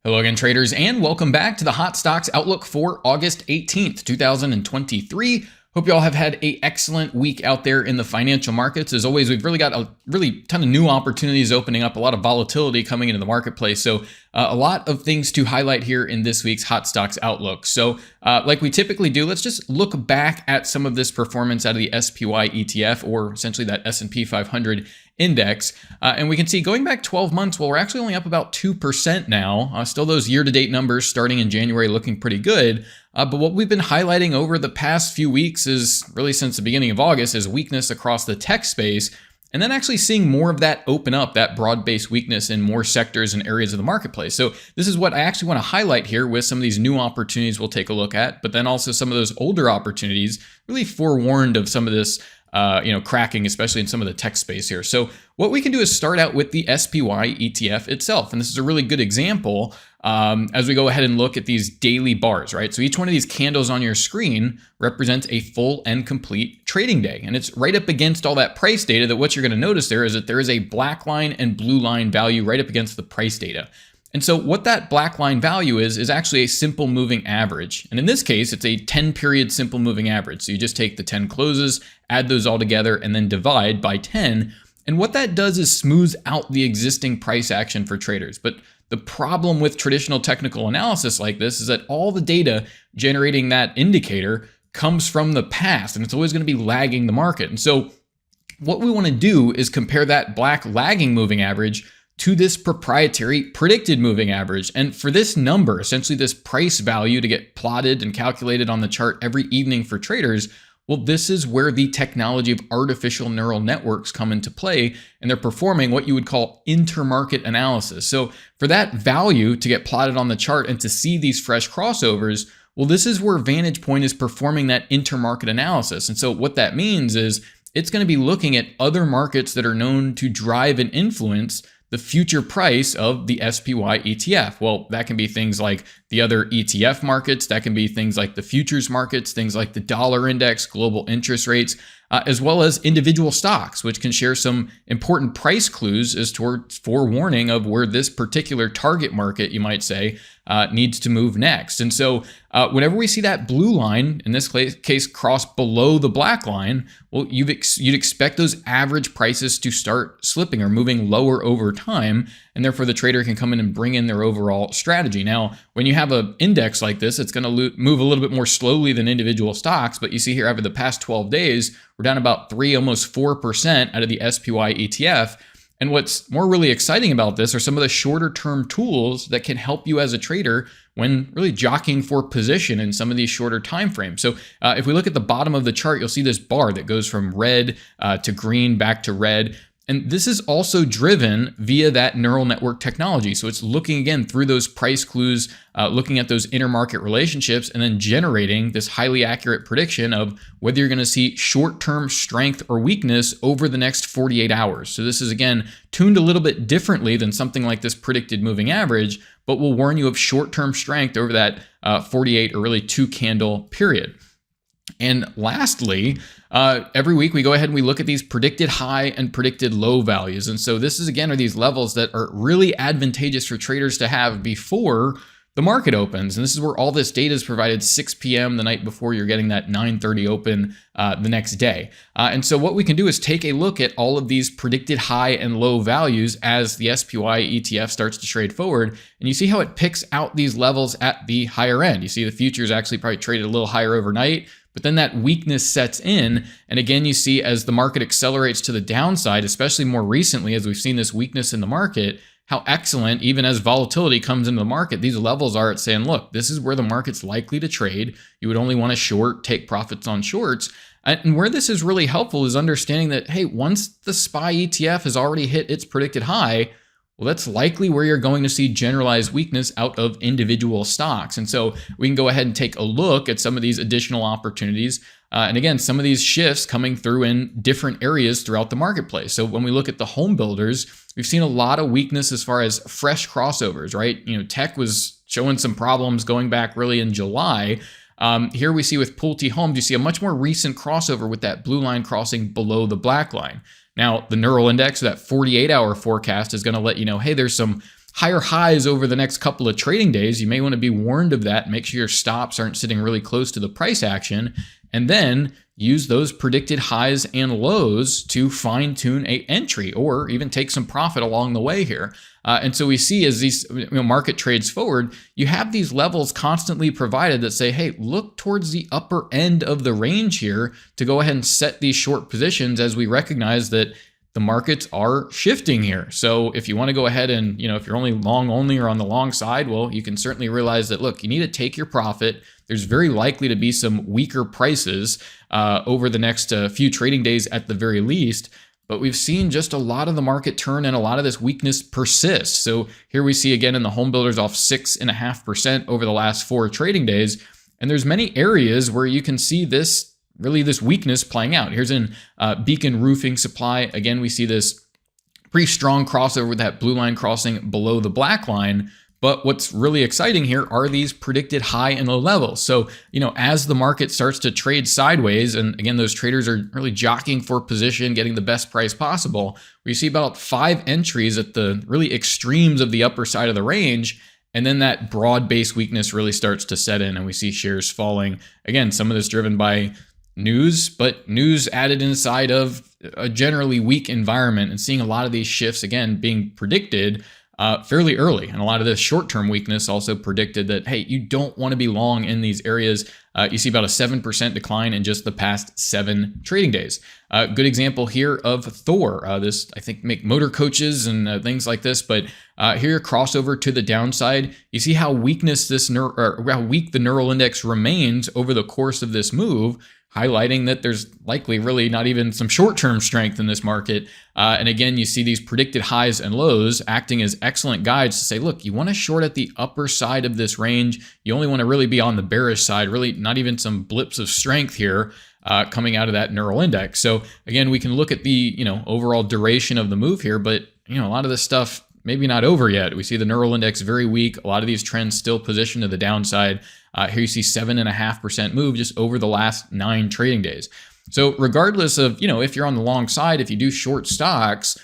Hello again, traders, and welcome back to the Hot Stocks Outlook for August 18th, 2023. Hope you all have had an excellent week out there in the financial markets. As always, we've really got a ton of new opportunities opening up, a lot of volatility coming into the marketplace. So a lot of things to highlight here in this week's Hot Stocks Outlook. So like we typically do, let's just look back at some of this performance out of the SPY ETF, or essentially that S&P 500 index. And we can see going back 12 months, well, we're actually only up about 2% now. Still those year-to-date numbers starting in January looking pretty good. But what we've been highlighting over the past few weeks is really since the beginning of August is weakness across the tech space. And then actually seeing more of that open up, that broad-based weakness in more sectors and areas of the marketplace. So this is what I actually want to highlight here with some of these new opportunities we'll take a look at, but then also some of those older opportunities really forewarned of some of this cracking, especially in some of the tech space here. So what we can do is start out with the SPY ETF itself. And this is a really good example as we go ahead and look at these daily bars, right? So each one of these candles on your screen represents a full and complete trading day. And it's right up against all that price data that what you're going to notice there is that there is a black line and blue line value right up against the price data. And so what that black line value is actually a simple moving average. And in this case, it's a 10-period simple moving average. So you just take the 10 closes, add those all together, and then divide by 10. And what that does is smooths out the existing price action for traders. But the problem with traditional technical analysis like this is that all the data generating that indicator comes from the past, and it's always going to be lagging the market. And so what we want to do is compare that black lagging moving average to this proprietary predicted moving average. And for this number, essentially this price value to get plotted and calculated on the chart every evening for traders, well, this is where the technology of artificial neural networks come into play, and they're performing what you would call intermarket analysis. So for that value to get plotted on the chart and to see these fresh crossovers, well, this is where Vantagepoint is performing that intermarket analysis. And so what that means is it's going to be looking at other markets that are known to drive and influence the future price of the SPY ETF. Well, that can be things like the other ETF markets. That can be things like the futures markets, things like the dollar index, global interest rates, as well as individual stocks, which can share some important price clues as towards forewarning of where this particular target market, you might say, needs to move next. And so whenever we see that blue line, in this case, cross below the black line, well, you'd expect those average prices to start slipping or moving lower over time. And therefore, the trader can come in and bring in their overall strategy. Now, when you have an index like this, it's going to move a little bit more slowly than individual stocks. But you see here over the past 12 days, we're down about 3, almost 4% out of the SPY ETF. And what's more really exciting about this are some of the shorter term tools that can help you as a trader when really jockeying for position in some of these shorter time frames. So if we look at the bottom of the chart, you'll see this bar that goes from red to green back to red. And this is also driven via that neural network technology. So it's looking again through those price clues, looking at those intermarket relationships, and then generating this highly accurate prediction of whether you're going to see short-term strength or weakness over the next 48 hours. So this is again tuned a little bit differently than something like this predicted moving average, but will warn you of short-term strength over that 48 or really 2-candle period. And lastly, every week we go ahead and we look at these predicted high and predicted low values. And so this is again are these levels that are really advantageous for traders to have before the market opens. And this is where all this data is provided 6 p.m. the night before you're getting that 9:30 open the next day. And so what we can do is take a look at all of these predicted high and low values as the SPY ETF starts to trade forward. And you see how it picks out these levels at the higher end. You see the futures actually probably traded a little higher overnight. But then that weakness sets in. And again, you see as the market accelerates to the downside, especially more recently, as we've seen this weakness in the market, how excellent, even as volatility comes into the market, these levels are at saying, look, this is where the market's likely to trade. You would only want to short, take profits on shorts. And where this is really helpful is understanding that, hey, once the SPY ETF has already hit its predicted high, well, that's likely where you're going to see generalized weakness out of individual stocks. And so we can go ahead and take a look at some of these additional opportunities. And again, some of these shifts coming through in different areas throughout the marketplace. So when we look at the home builders, we've seen a lot of weakness as far as fresh crossovers, right? Tech was showing some problems going back really in July. Here we see with Pulte Homes, you see a much more recent crossover with that blue line crossing below the black line. Now, the neural index, that 48-hour forecast, is going to let you know, hey, there's some higher highs over the next couple of trading days, you may want to be warned of that. Make sure your stops aren't sitting really close to the price action, and then use those predicted highs and lows to fine tune a entry or even take some profit along the way here. And so we see as these market trades forward, you have these levels constantly provided that say, hey, look towards the upper end of the range here to go ahead and set these short positions, as we recognize that the markets are shifting here. So if you want to go ahead and, if you're only long only or on the long side, well, you can certainly realize that, look, you need to take your profit. There's very likely to be some weaker prices over the next few trading days at the very least. But we've seen just a lot of the market turn and a lot of this weakness persist. So here we see again in the home builders off 6.5% over the last 4 trading days. And there's many areas where you can see this weakness playing out. Here's in BECN roofing supply. Again, we see this pretty strong crossover with that blue line crossing below the black line. But what's really exciting here are these predicted high and low levels. So, as the market starts to trade sideways, and again, those traders are really jockeying for position, getting the best price possible, we see about 5 entries at the really extremes of the upper side of the range. And then that broad-based weakness really starts to set in, and we see shares falling. Again, some of this driven by news, but news added inside of a generally weak environment, and seeing a lot of these shifts, again, being predicted fairly early. And a lot of this short-term weakness also predicted that, hey, you don't want to be long in these areas. You see about a 7% decline in just the past 7 trading days. Good example here of Thor. This, I think, make motor coaches and things like this. But here, crossover to the downside. You see how how weak the neural index remains over the course of this move, highlighting that there's likely really not even some short-term strength in this market. And again, you see these predicted highs and lows acting as excellent guides to say, look, you want to short at the upper side of this range. You only want to really be on the bearish side, really not even some blips of strength here coming out of that neural index. So again, we can look at the overall duration of the move here, but a lot of this stuff maybe not over yet. We see the neural index very weak. A lot of these trends still positioned to the downside. Here you see 7.5% move just over the last 9 trading days. So regardless of, if you're on the long side, if you do short stocks,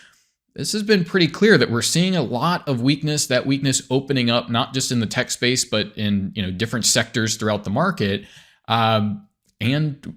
this has been pretty clear that we're seeing a lot of weakness, that weakness opening up, not just in the tech space, but in, different sectors throughout the market. And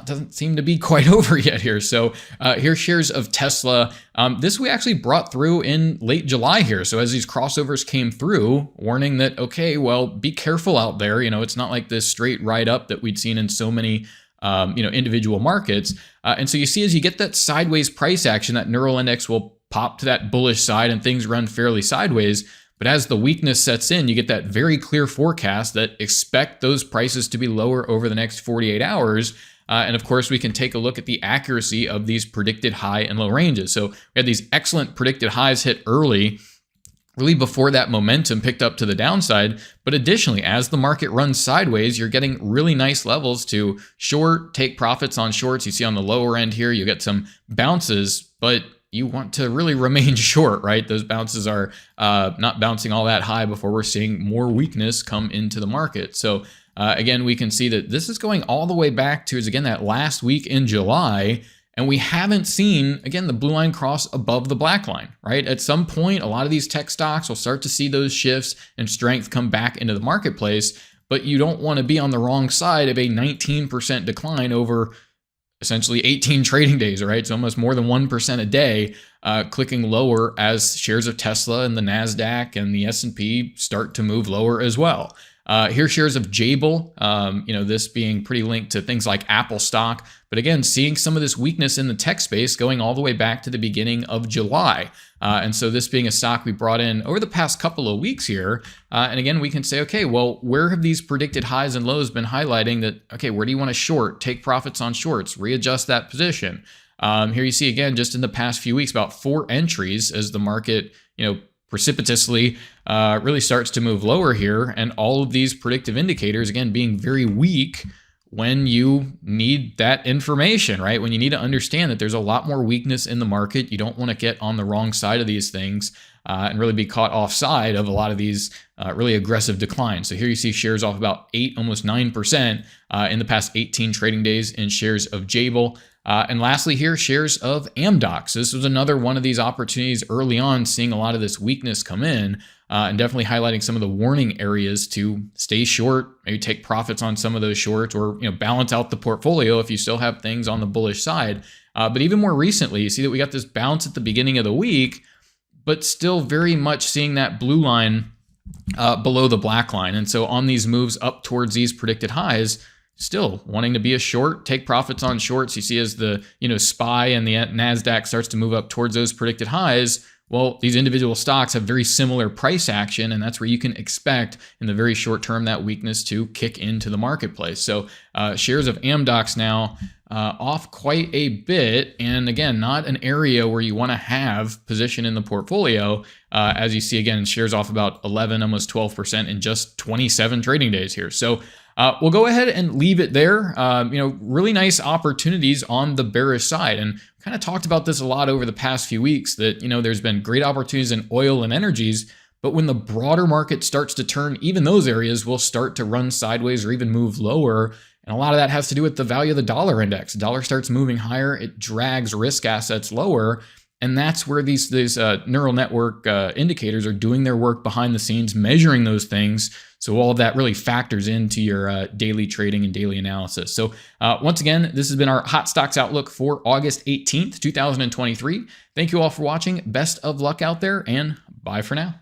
doesn't seem to be quite over yet here. So here's shares of Tesla. This we actually brought through in late July here. So as these crossovers came through, warning that, okay, well, be careful out there. It's not like this straight ride up that we'd seen in so many, individual markets. And so you see, as you get that sideways price action, that neural index will pop to that bullish side and things run fairly sideways. But as the weakness sets in, you get that very clear forecast that expect those prices to be lower over the next 48 hours. And of course, we can take a look at the accuracy of these predicted high and low ranges. So we had these excellent predicted highs hit early, really before that momentum picked up to the downside. But additionally, as the market runs sideways, you're getting really nice levels to short, take profits on shorts. You see on the lower end here, you get some bounces, but you want to really remain short, right? Those bounces are not bouncing all that high before we're seeing more weakness come into the market. So again, we can see that this is going all the way back to, again, that last week in July. And we haven't seen, again, the blue line cross above the black line, right? At some point, a lot of these tech stocks will start to see those shifts and strength come back into the marketplace. But you don't want to be on the wrong side of a 19% decline over essentially 18 trading days, right? So almost more than 1% a day, clicking lower as shares of Tesla and the NASDAQ and the S&P start to move lower as well. Here's shares of Jabil, this being pretty linked to things like Apple stock. But again, seeing some of this weakness in the tech space going all the way back to the beginning of July. And so this being a stock we brought in over the past couple of weeks here. And again, we can say, okay, well, where have these predicted highs and lows been highlighting that, okay, where do you want to short, take profits on shorts, readjust that position? Here you see, again, just in the past few weeks, about 4 entries as the market, precipitously really starts to move lower here. And all of these predictive indicators, again, being very weak when you need that information, right? When you need to understand that there's a lot more weakness in the market. You don't want to get on the wrong side of these things and really be caught offside of a lot of these really aggressive declines. So here you see shares off about 8, almost 9% in the past 18 trading days in shares of Jabil. And lastly here, shares of Amdocs. This was another one of these opportunities early on, seeing a lot of this weakness come in, and definitely highlighting some of the warning areas to stay short, maybe take profits on some of those shorts, or balance out the portfolio if you still have things on the bullish side. But even more recently, you see that we got this bounce at the beginning of the week, but still very much seeing that blue line below the black line. And so on these moves up towards these predicted highs, still wanting to be a short, take profits on shorts. You see as the SPY and the NASDAQ starts to move up towards those predicted highs, well, these individual stocks have very similar price action, and that's where you can expect in the very short term that weakness to kick into the marketplace. So shares of Amdocs now off quite a bit, and again, not an area where you want to have position in the portfolio. As you see, again, shares off about 11, almost 12% in just 27 trading days here. So we'll go ahead and leave it there. Really nice opportunities on the bearish side, and kind of talked about this a lot over the past few weeks that, there's been great opportunities in oil and energies, but when the broader market starts to turn, even those areas will start to run sideways or even move lower. And a lot of that has to do with the value of the dollar index. The dollar starts moving higher, it drags risk assets lower. And that's where these neural network indicators are doing their work behind the scenes, measuring those things. So all of that really factors into your daily trading and daily analysis. So once again, this has been our Hot Stocks Outlook for August 18th, 2023. Thank you all for watching. Best of luck out there, and bye for now.